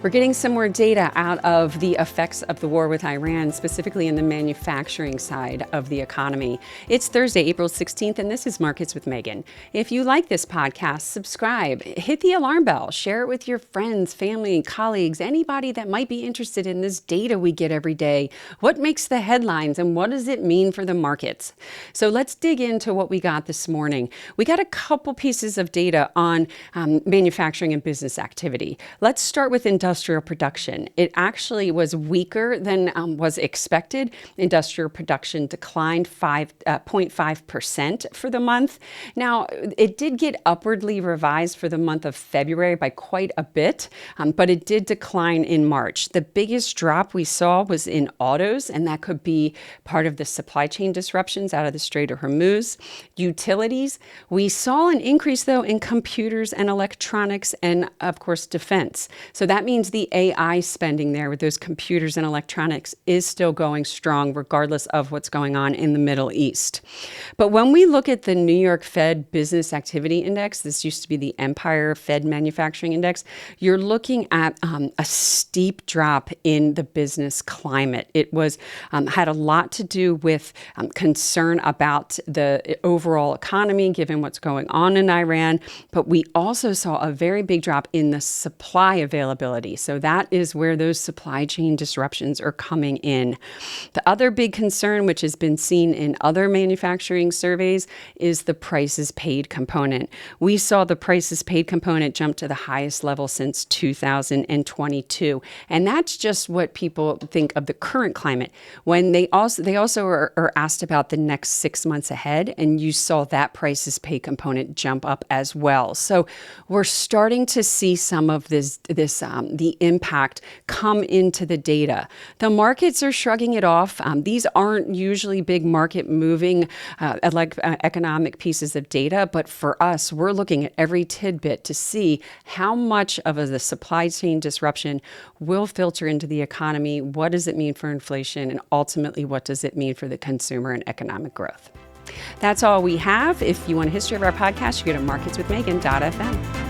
We're getting some more data out of the effects of the war with Iran, specifically in the manufacturing side of the economy. It's Thursday, April 16th, and this is Markets with Megan. If you like this podcast, subscribe, hit the alarm bell, share it with your friends, family, colleagues, anybody that might be interested in this data we get every day. What makes the headlines and what does it mean for the markets? So let's dig into what we got this morning. We got a couple pieces of data on manufacturing and business activity. Let's start with industrial production. It actually was weaker than was expected. Industrial production declined 0.5% for the month. Now, it did get upwardly revised for the month of February by quite a bit, but it did decline in March. The biggest drop we saw was in autos, and that could be part of the supply chain disruptions out of the Strait of Hormuz. Utilities, we saw an increase, though, in computers and electronics and, of course, defense. So that means the AI spending there with those computers and electronics is still going strong, regardless of what's going on in the Middle East. But when we look at the New York Fed Business Activity Index, this used to be the Empire Fed Manufacturing Index, you're looking at a steep drop in the business climate. It was had a lot to do with concern about the overall economy, given what's going on in Iran. But we also saw a very big drop in the supply availability. So that is where those supply chain disruptions are coming in. The other big concern, which has been seen in other manufacturing surveys, is the prices paid component. We saw the prices paid component jump to the highest level since 2022. And that's just what people think of the current climate. When they also are asked about the next 6 months ahead, and you saw that prices paid component jump up as well. So we're starting to see some of the impact come into the data. The markets are shrugging it off. These aren't usually big market moving economic pieces of data, but for us, we're looking at every tidbit to see how much of the supply chain disruption will filter into the economy. What does it mean for inflation? And ultimately, what does it mean for the consumer and economic growth? That's all we have. If you want a history of our podcast, you go to marketswithmegan.fm.